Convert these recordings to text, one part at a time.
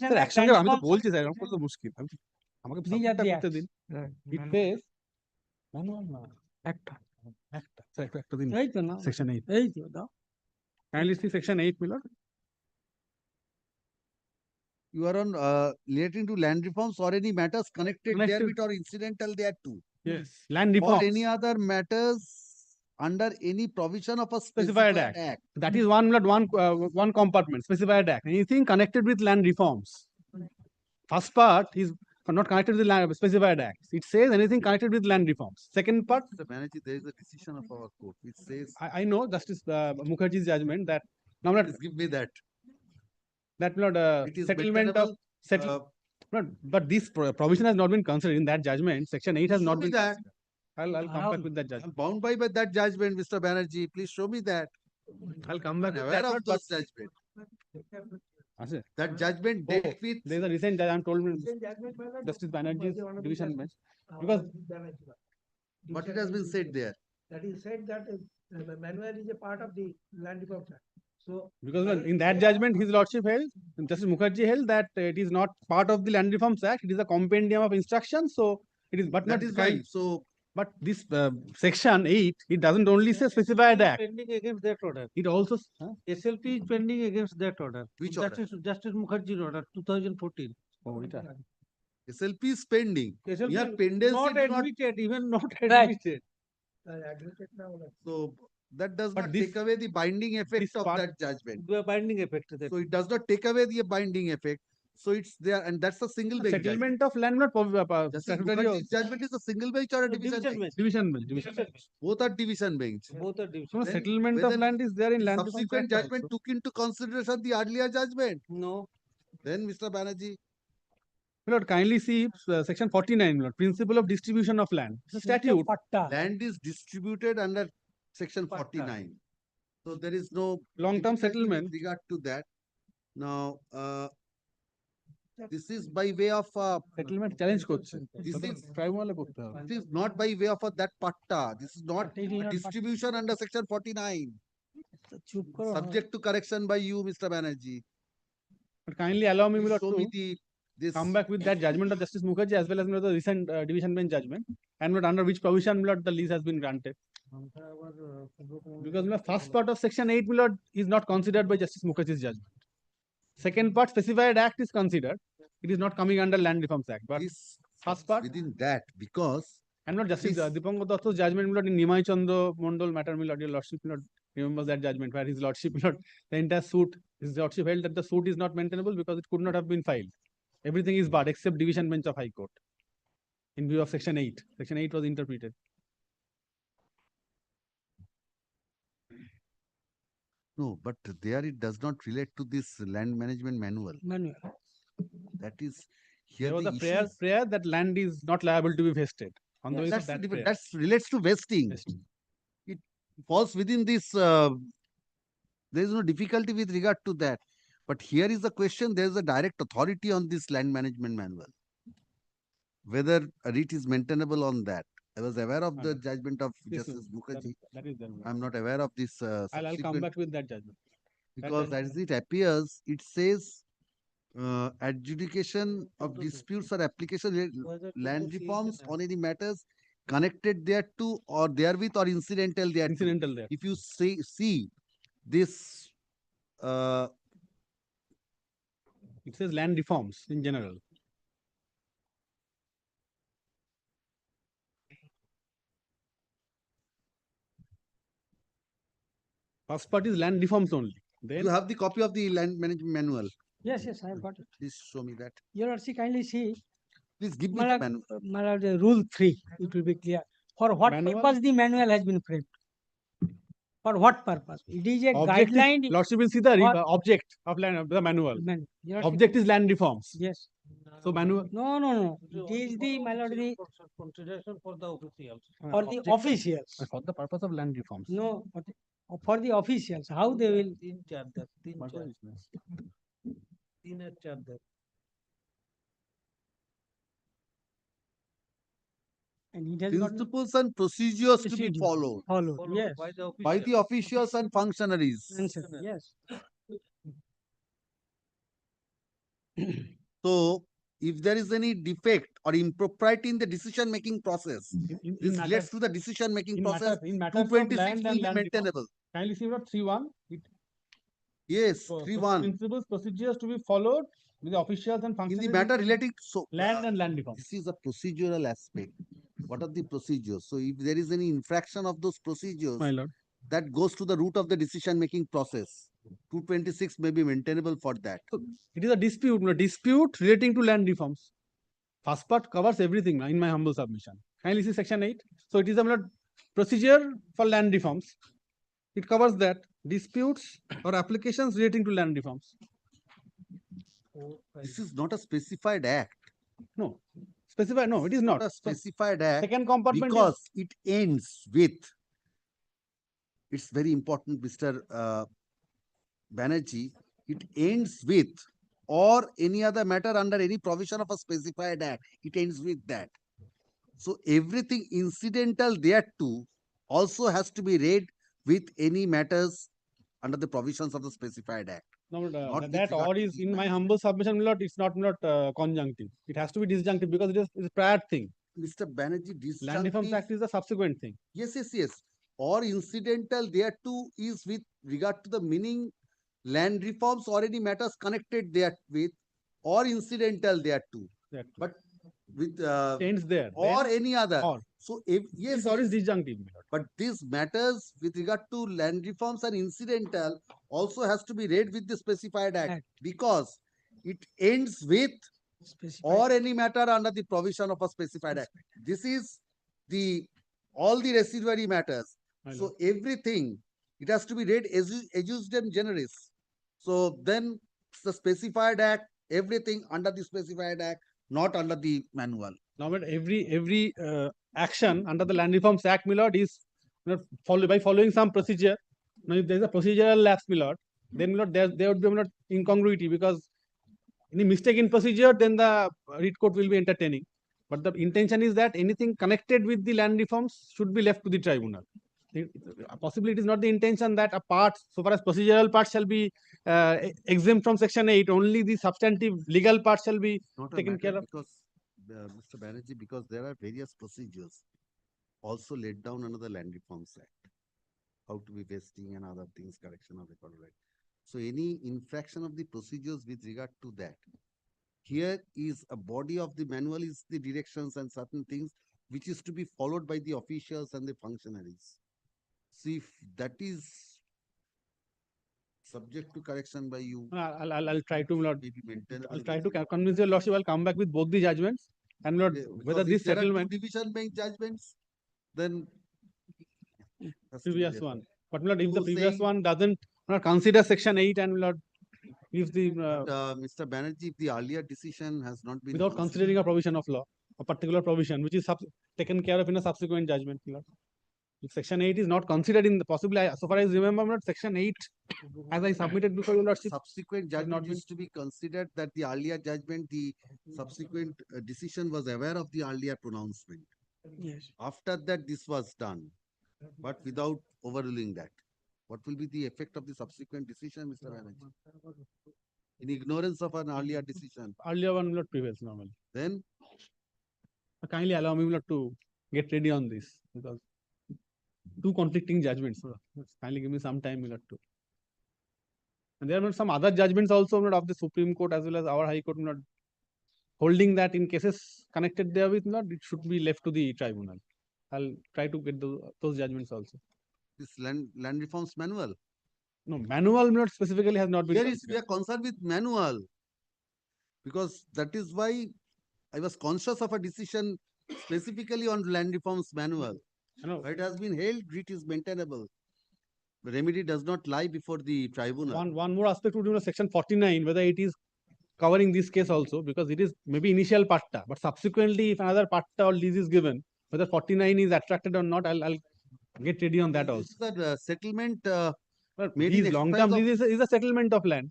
Compensation sir Act একসঙ্গে and আমি তো reforms- বলছি স্যার এরকম করতে মুশকিল আমাকে These are the করতে acts. দিন Right. ইট সেজ ম্যানুয়াল না একটা স্যার একটা দিন এই তো না সেকশন 8 এই তো দাও kindly see section 8 Milan You are on relating to land reforms or any matters connected Connected. therewith or incidental thereto. yes land Or reforms any other matters under any provision of a specified specified act. act. That is one compartment, specified act. Anything connected with land reforms. First part is not connected with land specified acts. It says anything connected with land reforms. Second part, Mr. Banerjee, there is a decision of our court which says, I know Justice Mukherjee's judgment that now not please give me that. that not It is settlement of maintainable, settle. Not, but this provision has not been considered in that judgment. Section 8 has show not me been. that. I'll come back with that judgment. I'm bound by that judgment, Mr. Banerjee. Please show me that. I'll come back I'm with aware that. of But those judgment. That judgment dealt with there is a recent judge. I'm told me Justice Banerjee's division bench because what it has been said there. That is said that the manual is a part of the land reform act. So because in that judgment his lordship held, Justice Mukherjee held that it is not part of the Land Reforms Act. It is a compendium of instructions. So it is, but That not is kind. right. So But this section 8, it doesn't only say specified act. pending against that order. It also SLP is pending against that order. Which Justice Mukherjee order 2014. SLP is pending. SLP Mere pendency not do not- admitted, even not Right. admitted. So that does But not this- take away the binding effect this of part- that judgment. The binding effect. That So it does not take away the binding effect. So it's there, and that's a single bench judgment. settlement of land not Justice statutory Mukherjee's judgment is a single bench or a division division bench. bench. division bench. Both are division bench. Both are division. So Then settlement of whether land is there in The Land Reforms subsequent Act judgment also. took into consideration the earlier judgment. No. Then, Mr. Banerjee, My lord, kindly see section 49, my lord, principle of distribution of land. It's a statute. patta land is distributed under section Patta. 49. So there is no Long-term difficulty settlement. with regard to that. Now, this is by way of Settlement challenge করছে This is- ট্রাইব্যুনালে করতে হবে it is not by way of that patta. This is not It is a not distribution under section 49. চুপ করো Subject to correction by you, Mr. Banerjee. but kindly allow me my Please lord show to me this. come back with that judgment of Justice Mukherjee as well as my lord, the recent division bench judgment and not under which provision my lord, the lease has been granted because my lord, first part of section 8 my lord, is not considered by Justice Mukherjee's judgment. Second part, specified act is considered. It is not coming under Land Reforms Act, but This first part within that, because and not Justice this- Dipankar Datta's judgment my lord, in Nimai Chandra Mondol matter my lord, your lordship my lord, remembers that judgment where his lordship my lord, the entire suit, his lordship held that the suit is not maintainable because it could not have been filed. Everything is barred except division bench of High Court in view of section 8. Section 8 was interpreted. no, but there it does not relate to this land management manual. manual That is here There was the a issue is- prayer that land is not liable to be vested on the basis of that's that different. prayer. That's relates to vesting. Vesting. Falls within this. There is no difficulty with regard to that. But here is the question: there is a direct authority on this land management manual. Whether a writ is maintainable on that. I was aware of the judgment of This Justice is- Mukherjee. That is there. I'm not aware of this I'll come subsequent, back with that judgment. because as it appears, it says adjudication of disputes or application land reforms on any matters connected thereto or therewith or incidental thereto. Incidental there. If you see this It says land reforms in general. First part is land reforms only. Then you have the copy of the land management manual. yes I have got it Please show me that. your lordship kindly see Please give me my the lord, manual. my lord, rule 3 it will be clear for what Manual? purpose the manual has been framed for what purpose it is a Object is- guideline Lordship will see the Or- object of land of the manual. Your lordship- Object is land reforms. yes So manual no it is the my lord the consideration for the officials. for the object- officials for the purpose of land reforms. no for the officials how they will तीन चार दर तीन चार तीन और चार दर and it has got Principles and procedures to be Procedure. followed followed followed yes by the by officials. the officials and functionaries. answer yes So if there is any defect or impropriety in the decision-making process, In this matters, leads to the decision-making in process. matters of 226 land will and be land reform. maintainable. Kindly see what 3.1. Yes, So, 3.1. principles, procedures to be followed with the officials and In functionaries. the matter relating, so land and land reform. this is a procedural aspect. What are the procedures? So if there is any infraction of those procedures, My lord. that goes to the root of the decision-making process. 226 may be maintainable for that. It is a dispute relating to land reforms. First part covers everything in my humble submission. Kindly see section 8. So it is a procedure for land reforms. It covers that disputes or applications relating to land reforms. This is not a specified act. No, specify. No, it is not. A So, specified act second compartment because it ends with. It's very important, Mr. Banerjee. It ends with or any other matter under any provision of a specified act. It ends with that. So everything incidental thereto also has to be read with any matters under the provisions of the specified act. no, not with that regard or to is the in my matter. humble submission. It's not conjunctive. It has to be disjunctive because it is a prior thing. Mr. Banerjee, Land Reforms disjunctive. Act is a subsequent thing. Yes. Or incidental thereto is with regard to the meaning land reforms or any matters connected therewith or incidental thereto. That But with ends there. or Then any other. or. So if yes, This or is disjunctive. my lord. but these matters with regard to land reforms and incidental also has to be read with the specified act Act. because it ends with Specified. or any matter under the provision of a specified act. This is the all the residuary matters. My So lord. everything it has to be read as justem generis. So then the specified act, everything under the specified act, not under the manual. Now, but every action under the Land Reforms Act, my lord, is following some procedure. Now, if there is a procedural lapse, my lord, then my lord, there would be my lord, incongruity because any mistake in procedure, then the writ court will be entertaining. But the intention is that anything connected with the land reforms should be left to the tribunal. Possibly it is not the intention that a part, so far as procedural part shall be exempt from section 8, only the substantive legal part shall be Not a taken matter care of. because Mr. Banerjee, because there are various procedures also laid down under the Land Reforms Act, how to be vesting and other things, correction of record right. So any infraction of the procedures with regard to that, here is a body of the manual is the directions and certain things which is to be followed by the officials and the functionaries. So if that is subject to correction by you, I'll try to, my lord, maybe maintainable. I'll try to convince your lordship. I'll come back with both the judgments and my lord, whether Because if this there are two settlement, division bench judgments, then has to be previous there. one. But my lord, if the Who's previous saying- one doesn't consider section 8 and my lord, if the Mr. Banerjee, if the earlier decision has not been without considering a provision of law, a particular provision which is taken care of in a subsequent judgment, my lord. If section 8 is not considered in the possibly, so far as I remember, my lord, section 8, as I submitted before your lordship, subsequent not judgment been- is to be considered that the earlier judgment, the subsequent decision was aware of the earlier pronouncement. Yes. After that, this was done, but without overruling that. What will be the effect of the subsequent decision, Mr. Banerjee? In ignorance of an earlier decision, earlier one, my lord, prevails normally. then Kindly allow me, my lord, to get ready on this because two conflicting judgments. So kindly give me some time, my lord, to. And there are some other judgments also, my lord, of the Supreme Court as well as our High Court, my lord, holding that in cases connected therewith, my lord, it should be left to the tribunal. I'll try to get those judgments also. this land reforms manual. No, manual, my lord, specifically has not been Here is we considered. are concerned with manual because that is why I was conscious of a decision specifically on land reforms manual. You know, It has been held, it is maintainable. The remedy does not lie before the tribunal. one more aspect would be, section 49, whether it is covering this case also, because it is maybe initial patta, but subsequently if another patta or lease is given, whether 49 is attracted or not, I'll get ready on that also. This is a settlement But made in these long-term exercise of- lease is a settlement of land,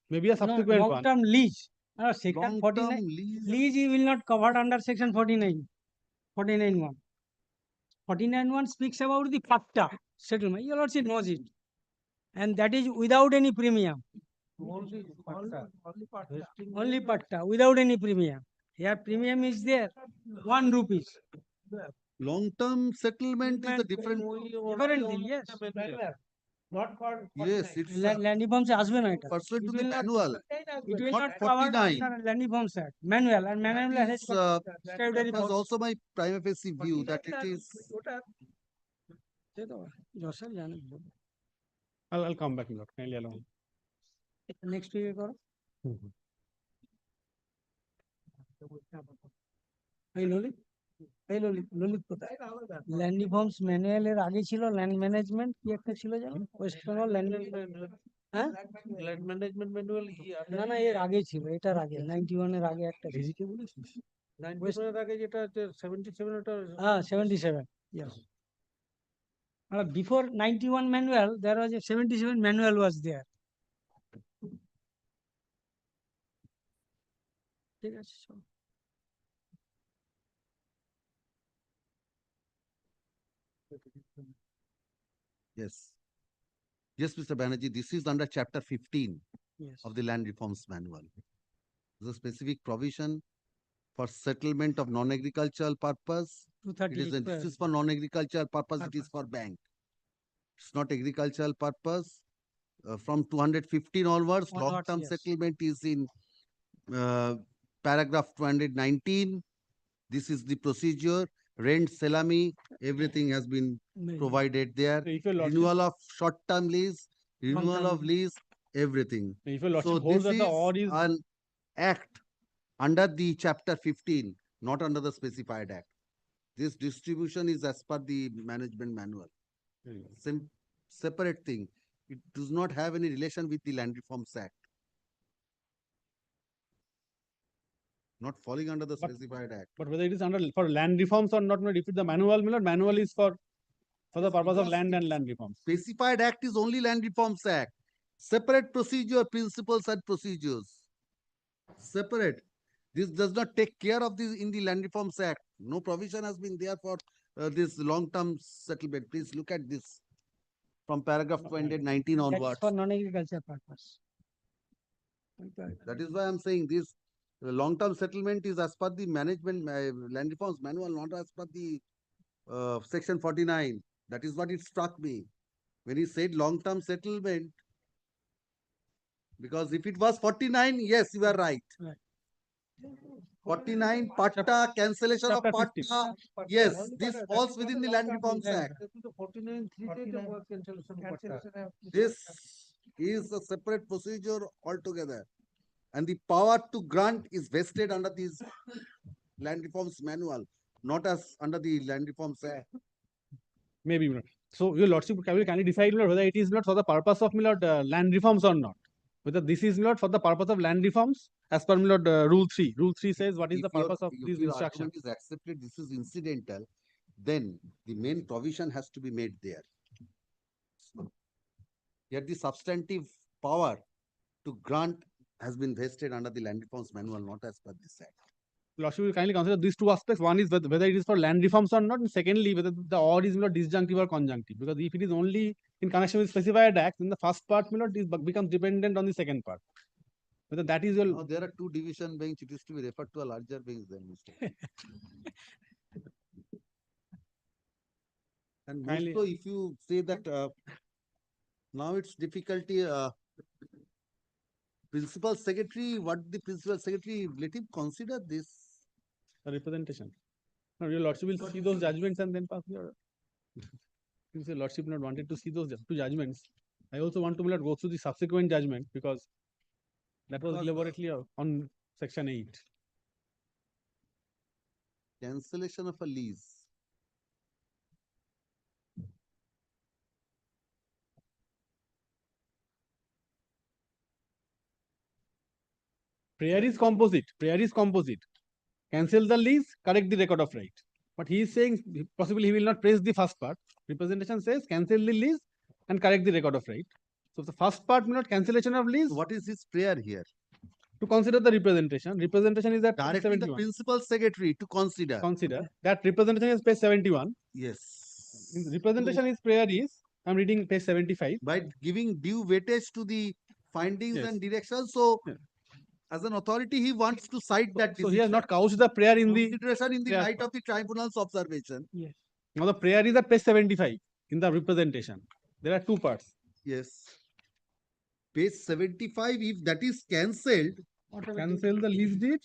maybe a subsequent one. Long-term lease. Section long-term 49, lease. lease is will not covered under section 49. 49(1). 49(1) speaks about the patta settlement. Your lordship knows it. And that is without any premium. Only patta, without any premium. Here premium is there, 1 rupees. Long-term settlement is a different, Different thing, yes. Not for. yes, it's Land reforms আসবে না এটা। pursuant to It the will not- manual. It will not not cover 49. under Land Reforms Act, manual, and manual That has is, got that statutory was powers. also my prima facie view that it is, সে তো যশোর জানে। I'll come back, Lord. Kindly allow me. Next week করো। এই ললিত কোথায়? Land reforms ম্যানুয়ালের আগে ছিল land management, কি একটা ছিল জানো, ওয়েস্ট বেঙ্গল ল্যান্ড, হ্যাঁ ল্যান্ড ম্যানেজমেন্ট ম্যানুয়াল না এর আগে ছিল, এটার আগে 91 এর আগে একটা ছিল। DGK বলেছিস? 91 এর আগে যেটা 77 ওটা হ্যাঁ 77, yes. Before 91 manual there was a 77 manual was there. ঠিক আছে, চলো। yes. Yes, Mr. Banerjee, this is under chapter 15 Yes. of the Land Reforms Manual. There's a specific provision for settlement of non-agricultural purpose. It is, 238. this is for non-agricultural purpose, it is for bank. It's not agricultural purpose. From 215 onwards, Onwards, long-term yes. settlement is in paragraph 219. This is the procedure. Rent, salami, everything has been Maybe. provided there. If your lordship, Renewal of short-term lease, renewal Long-term of lease, everything. if your So lordship holds this that the is odd is an act under the chapter 15, not under the specified act. This distribution is as per the management manual. Separate thing. It does not have any relation with the Land Reforms Act. Not falling under the But- specified act. but whether it is under for land reforms or not, if the manual, manual is for the purpose of Because land and it's- land reforms. Specified act is only Land Reforms Act. Separate procedure, principles and procedures. Separate. This does not take care of this in the Land Reforms Act. No provision has been there for this long-term settlement. Please look at this from paragraph 219 That is onwards. for non-agriculture purpose. That is why I'm saying this long-term settlement is as per the management Land Reforms Manual, not as per the section 49. That is what it struck me when he said long-term settlement. Because if it was 49, yes, you are right. Right. 49 patta, cancellation of Chapter 15. patta. Yes, this falls within the Land Reforms Act. 49 cancellation This is a separate procedure altogether. And the power to grant is vested under this Land Reforms Manual, not as under the Land Reforms Act. Maybe not. So your lordship can you decide whether it is not for the purpose of land reforms or not? Whether this is not for the purpose of land reforms as per rule 3. Rule 3 says what is If the your- purpose of if this your instruction. argument is accepted, this is incidental, then the main provision has to be made there. Yet the substantive power to grant has been vested under the Land Reforms Manual, not as per this act. Lordship will kindly consider these two aspects. One is whether it is for land reforms or not, and secondly, whether the or is not disjunctive or conjunctive. Because if it is only in connection with specified act, then the first part becomes dependent on the second part. Whether that is your Now there are two division bench, it is to be referred to a larger bench then, Mr. And Kindly- also if you say that now it's difficulty, principal secretary, what the principal secretary, let him consider this. representation. Now your lordship will see those judgments and then pass the order. Since your lordship not wanted to see those two judgments, I also want to go through the subsequent judgment because that was Because, elaborately on section 8. Cancellation of a lease. Prayer is composite. Prayer is composite. Cancel the lease, correct the record of right. But he is saying possibly he will not praise the first part. Representation says cancel the lease and correct the record of right. So the first part cancellation of lease What is his prayer here? to consider the representation. Representation is at page Directing the 71. principal secretary to consider. Consider that representation is page 71. Yes. Representation is prayer is, I'm reading page 75. By giving due weightage to the findings Yes. and directions. So Yeah. as an authority, he wants to cite that So he has decision. not couched the prayer in the, Consideration in the Yeah. light of the tribunal's observation. Yes. now the prayer is at page 75 in the representation. There are two parts. Yes. Page 75, if that is cancelled, Cancel the lease deed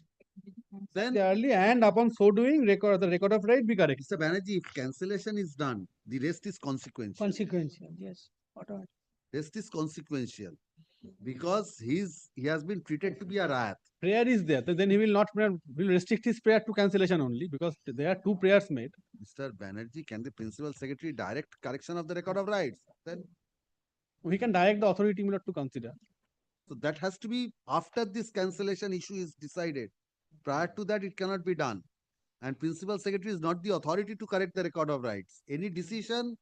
then early and upon so doing the record of right be correct. Mr. Banerjee, if cancellation is done, the rest is consequential. Consequential, yes. Automatic. Rest is consequential because he has been treated to be a riot. Prayer is there, then he will not will restrict his prayer to cancellation only because there are two prayers made. Mr. Banerjee, can the principal secretary direct correction of the record of rights? Then We can direct the authority not to consider. so that has to be after this cancellation issue is decided. Prior to that, it cannot be done. And principal secretary is not the authority to correct the record of rights. Any decision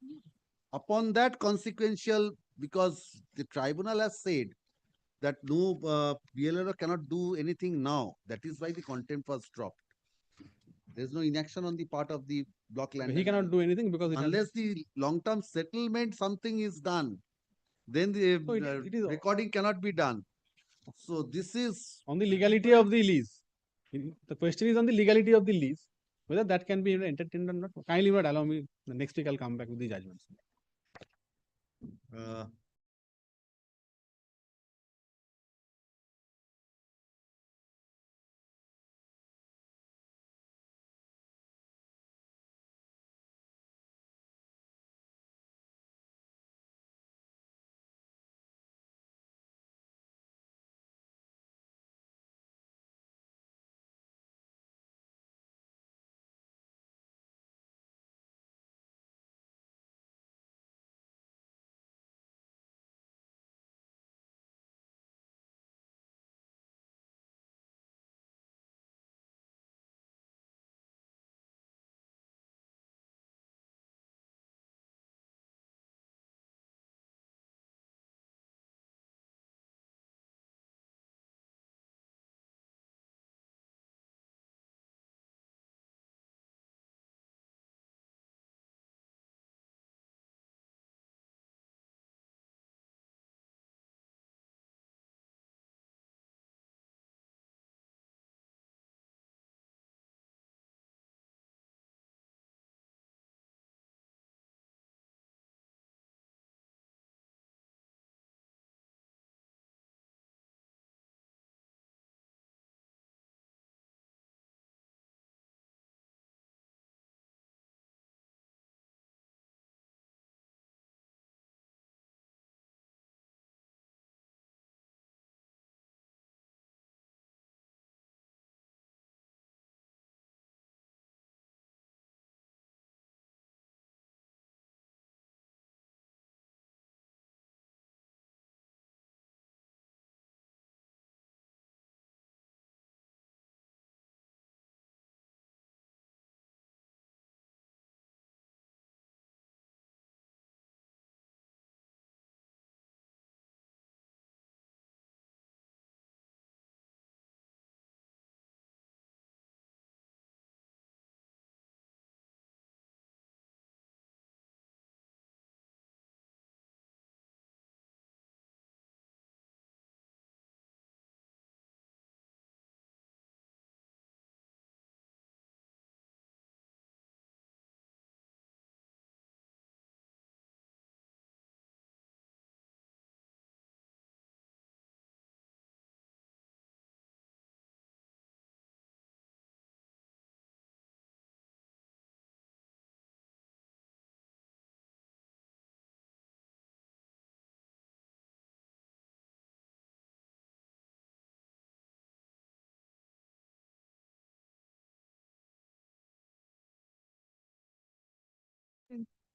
upon that consequential, because the tribunal has said that no BLRO cannot do anything now. That is why the contempt was dropped. There is no inaction on the part of the block land. He cannot do anything because it has, Unless the long-term settlement something is done, then the So it is recording cannot be done. So this is on the legality of the lease. The question is on the legality of the lease, whether that can be entertained or not. Kindly but allow me, the next week I'll come back with the judgments. uh,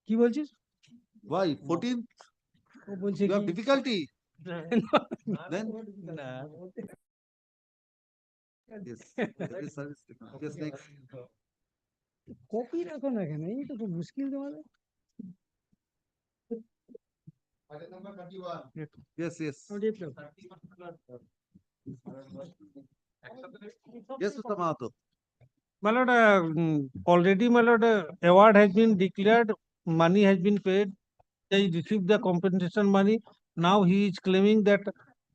কি বলছিস? why 14th? ও বলছে You have কি difficulty? Then না yes, every service. Yes, next. Copy রাখো না কেন? এই তো খুব মুশকিল তোমাদের। Yes, yes. নোটিস করো। Yes, Mr. Mahato. My lord, already, my lord, award has been declared, money has been paid. They received the compensation money. Now he is claiming that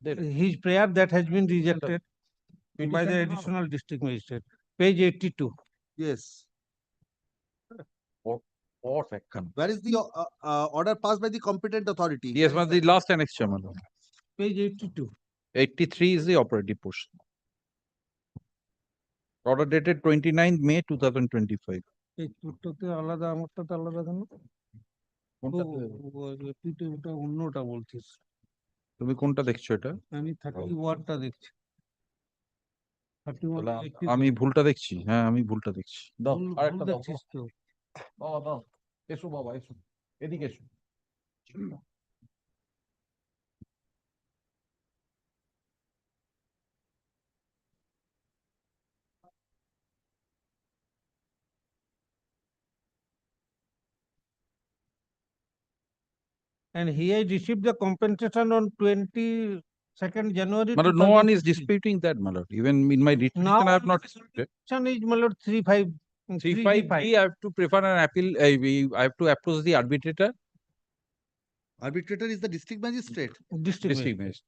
his prayer that has been rejected by the Petition additional district magistrate. Page 82. Yes. Or section. Where is the order passed by the competent authority? Yes, but the last annexure, my lord. Page 82. 83 is the operative portion. Order dated 29th May 2025. এই তোরটাতে আলাদা আমারটাতে আলাদা কেন? তুই ওটা অন্যটা বলছিস, তুমি কোনটা দেখছো এটা? আমি 31টা দেখছি। 31 তাহলে 80 আমি ভুলটা দেখছি। হ্যাঁ, আমি ভুলটা দেখছি। দাও, ভুল আরেকটা দাও। দেখছিস তো। বাবা দাও। এসো বাবা, এসো। এদিকে এসো। And he has received the compensation on 22nd January. My lord, no one is 2015. disputing that, my lord. Even in my written Now, petition, I have not disputed. Compensation is, my lord, 3.5. 3.5B, I have to prefer an appeal. I have to approach the arbitrator. Arbitrator is the district magistrate. District District magistrate. magistrate.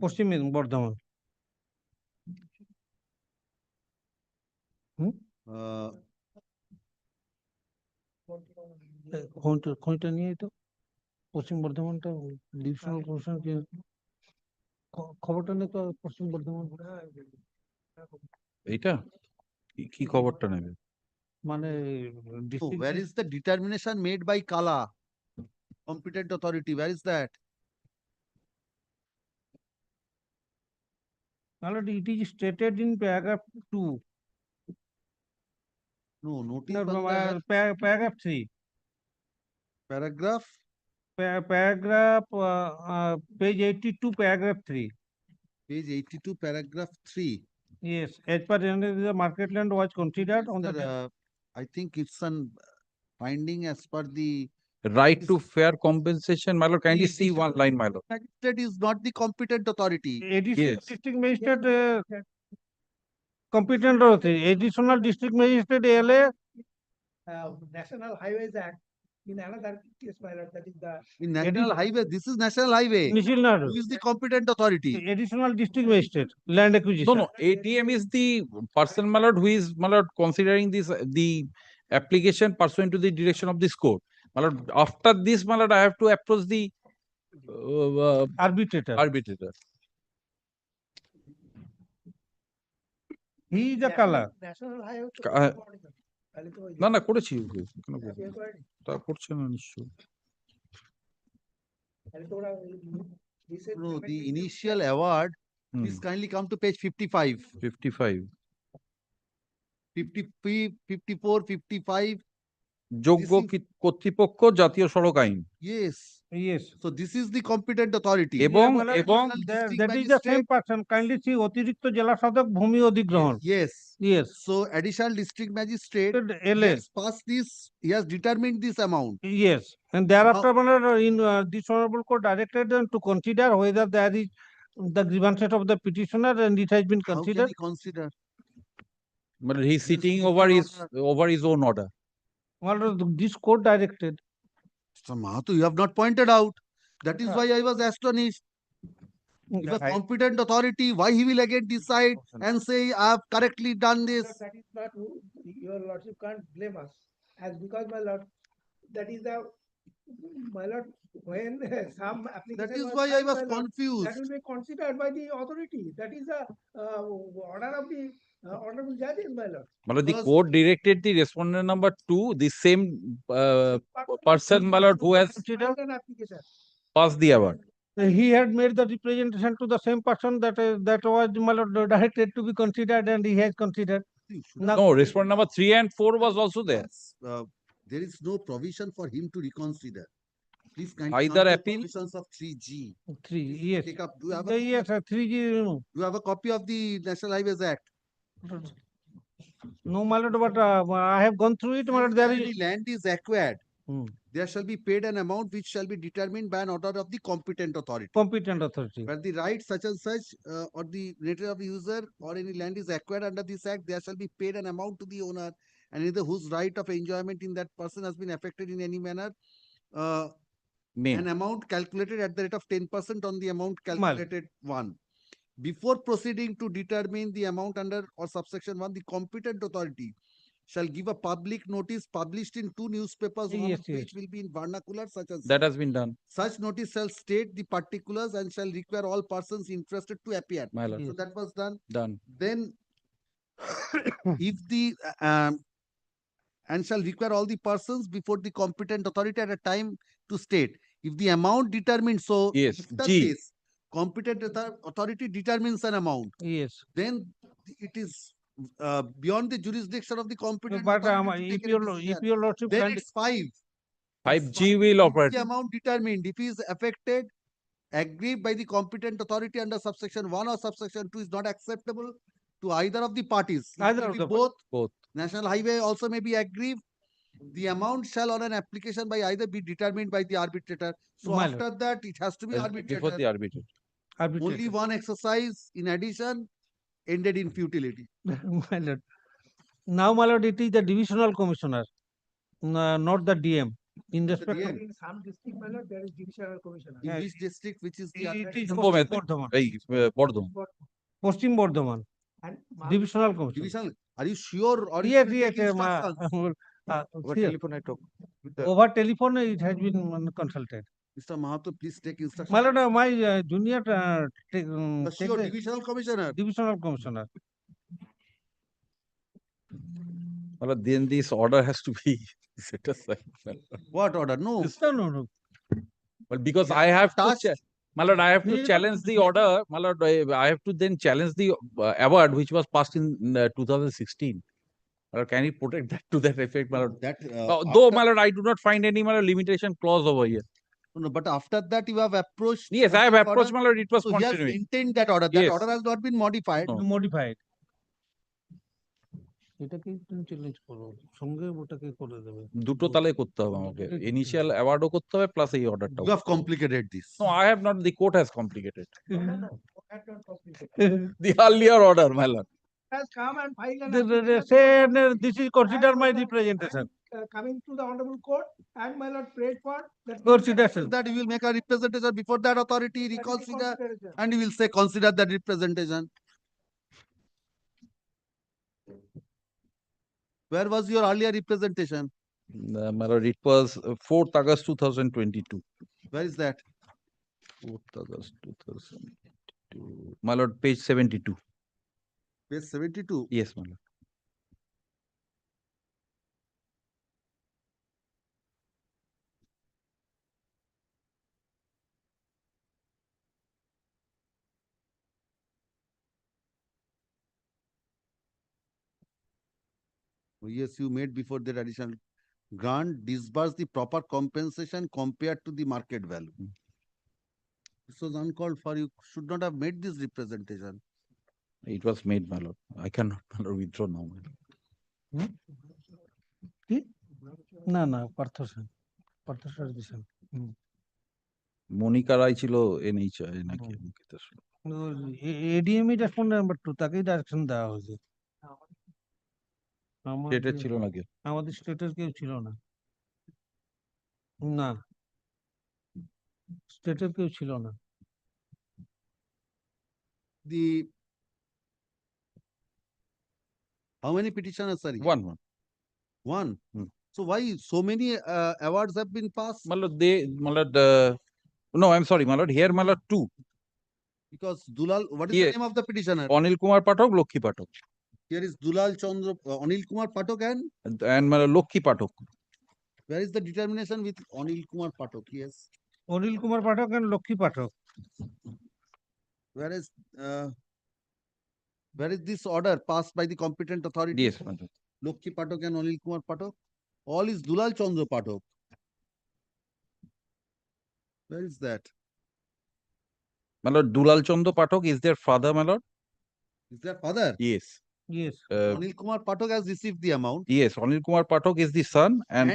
Paschim Bardhaman. Uh, খোঁজটা নিয়ে তো পশ্চিম বর্ধমানটা divisional প্রশাসন খবরটা নিয়ে তো পশ্চিম বর্ধমান এইটা কি খবরটা নেবে? মানে so where is the determination made by Kala competent authority? Where is that? it is stated in paragraph 2. No, notice No, on the paragraph 3. paragraph. Paragraph page 82, paragraph 3. Page 82, paragraph 3. Yes, as per the market land was considered on Sir, the I think it's an finding as per the Right to fair compensation, my lord. Kindly see one line, my lord. magistrate is not the competent authority. additional Yes. district magistrate competent authority. Additional district magistrate LA National Highways Act in another case, my lord, that is the In national highway, this is national highway. Nishil Nadu. Who is the competent authority? Additional district magistrate land acquisition. No, no. ATM is the person, my lord, who is, my lord, considering this the application pursuant to the direction of this court. My lord, after this, my lord, I have to approach the Arbitrator. arbitrator. He is the color. National Highway. তাহলে তো ওই না না করেছি ওকে, কেন করবো? appeal করেনি? তা করছে না নিশ্চয়। তাহলে তো ওরা ওই recent No, payment the receipt- initial award, hmm, please kindly come to page 55. 55 53, 54, 55. যোগ্য কর্তৃপক্ষ জাতীয় সড়ক আইন Yes. Yes. So this is the competent authority. এবং Additional That district is the same magistrate. person. Kindly see অতিরিক্ত জেলা শাসক ভূমি অধিগ্রহণ. Yes. Yes. So additional district magistrate LA. has passed this, he has determined this amount. Yes. And thereafter, in this honorable court directed them to consider whether there is the grievances of the petitioner and it has been How can considered. he consider? but he is This sitting is over not his own order. Well, this court directed. Mr. Mahato, you have not pointed out. That is why I was astonished. If a competent authority, why he will again decide and say, I have correctly done this? Sir, that is not, your lordship can't blame us, as because, my lord, that is the, my lord, when some application. That is was why I filed, was my lord, that confused. will be considered by the authority. That is the order of the honorable judges, my lord. Malad, the First- court directed the respondent number 2, the same person, my lord, who has Filed an application. passed the award. He had made the representation to the same person that was, my lord, directed to be considered and he has considered. You should Now- No, respondent number 3 and 4 was also there. There is no provision for him to reconsider. Please kindly Either come to appeal- provisions of 3G. 3, yes. Take up, do you have Yes, 3G. do you have a copy of the National Highways Act? No, my lord, but I have gone through it, my lord, there Where is. any land is acquired, Hmm. there shall be paid an amount which shall be determined by an order of the competent authority. Competent authority. Where the right such and such or the nature of the user or any land is acquired under this act, there shall be paid an amount to the owner and either whose right of enjoyment in that person has been affected in any manner. Main. an amount calculated at the rate of 10% on the amount Mal. calculated 1. Before proceeding to determine the amount under or subsection 1, the competent authority shall give a public notice published in 2 newspapers, one Yes, of yes. which will be in vernacular such as That has been done, such notice shall state the particulars and shall require all persons interested to appear. my lord. So that was done. Done. Then if the and shall require all the persons before the competent authority at a time to state if the amount determined. So Yes, after G. this, competent authority determines an amount. Yes. Then it is beyond the jurisdiction of the competent But authority to if take a your decision. if your lordship Then can it's 5. 5G will If operate. the amount determined, if is affected, agreed by the competent authority under subsection 1 or subsection 2 is not acceptable to either of the parties. It Either will of be the both. Both. National Highway also may be aggrieved. The amount shall on an application by either be determined by the arbitrator. So My lord. after that, it has to be Before arbitrator. the arbitrator. Only Arbitrator. one exercise in addition ended in futility. My lord. Now, my lord, it is the divisional commissioner, not the DM. In respect of DM. In some district, my lord, there is divisional commissioner. In Yeah, which district, which is the it is Purba Paschim Medinipur, Bardhaman. এই Bardhaman. Paschim Bardhaman, And divisional commissioner. division. Are you sure? Or it Yes, will yes, take instructions? here. Over telephone, it has been consulted. Mr. Mahato, please take My instructions. lord, my junior take Sure, the divisional commissioner. divisional commissioner. Well, then this order has to be set aside. What order? No. No. Well, because Yeah, I have to, tasked. my lord, I have to Yeah. challenge the order. My lord, I have to then challenge the award which was passed in 2016. My lord, can you protect that to that effect, my lord? That Though, after- my lord, I do not find any, my lord, limitation clause over here. no, but after that you have approached. Yes, I have the approached, order. my lord, it was So he has continuing. maintained that order. That Yes. order has not been modified. No. Modified. এটাকে তুমি challenge করো সঙ্গে ওটাকে করে দেবে দুটো তালে করতে হবে আমাকে ইনিশিয়াল অ্যাওয়ার্ডও করতে হবে প্লাস এই অর্ডারটাও You have complicated this. No, I have not. The court has complicated. had not completed. The earlier order, my lord. Has come and filed an They application say for- this is considered my representation. coming to the honorable court and my lord prayed for that. Consideration. That you will make a representation before that authority That is the reconsider, consideration. and you will say consider that representation. Where was your earlier representation? My lord, it was 4th August 2022. Where is that? 4th August 2022. My lord, page 72. Page 72. Yes, my lord. Yes, you made before that additional grant disburse the proper compensation compared to the market value. This was uncalled for. You should not have made this representation. It was made, my lord. I cannot, my lord, withdraw now, my lord. না না Partha sir দিছেন মনিকা রায় ছিল NHI নাকি ADM respond number 2 তাকেই direction দেওয়া হয়েছে স্টেটের ছিল নাকি আমাদের স্টেটের কেউ ছিল না না স্টেটের কেউ ছিল না The how many petitioners are here? One. One. Hmm. So why so many awards have been passed? My lord, my lord, no, I'm sorry, my lord. Here, my lord, 2. Because Dulal, what is Here. the name of the petitioner? Anil Kumar Pathak, Lokhi Pathak. Here is Dulal Chandra, Anil Kumar Pathak, And my lord, Lokhi Pathak. where is the determination with Anil Kumar Pathak? Yes. Anil Kumar Pathak and Lakshmi Pathak Where is this order passed by the competent authority? Yes, my lord. Lokhi Pathak and Anil Kumar Pathak. All is Dulal Chandra Pathak. Where is that? My lord, Dulal Chando Pathak is their father, my lord. Is their father? Yes. yes Anil Kumar Pathak has received the amount. Yes, Anil Kumar Pathak is the son, and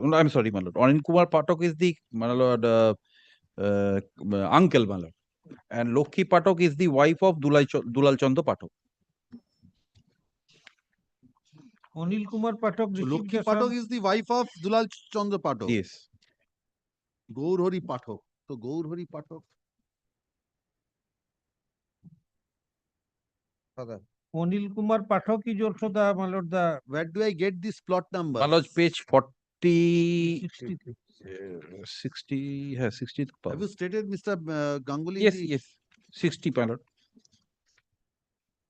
no, I'm sorry, my lord. Anil Kumar Pathak is the, my lord, uncle, my lord. And Lokhi Pathak is the wife of Dulal Chando Pathak. Anil Kumar Pathak So Lokhi Pathak is the wife of Dulal Chandra Pathak. Yes. Gaurhari Pathak. So Gaurhari Pathak. Father, Anil Kumar Pathak is also the, my lord, the where do I get this plot number? My lord, page 40, 63. 60, yeah, 60. Have you stated, Mr. Ganguly? Yes, yes, 60, my lord.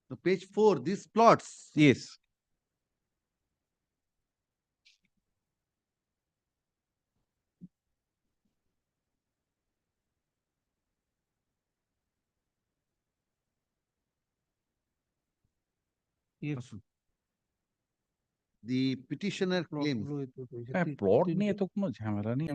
The page 4, these plots. Yes. Yes. The petitioner Plot claims. গুলো এতে রয়েছে। হ্যাঁ, plot নিয়ে তো কোনো ঝামেলা নেই।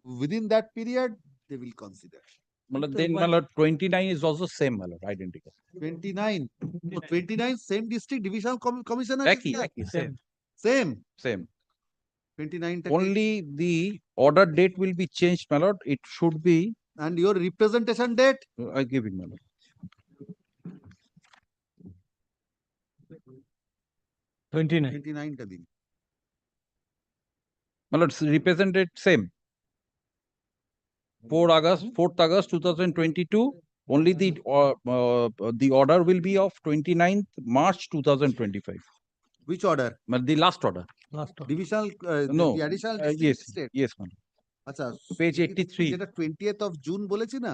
within that period, they will consider. Malad So then why- malad 29 is also same malad, identical. 29. No, 29 same district divisional commissioner. is there? Eki, same, Same. same. 29. Only the order date will be changed, malad. It should be, And your representation date? I give it, malad. 29. 29 টা দিন। Malad, represented same. 4th August 2022. Only the order will be of 29th March 2025. Which order? Malad, the last order. Last one. Divisional, No, the additional yes, district state? yes, malad. আচ্ছা, Page যেটা 83. যেটা 20th of June বলেছি না?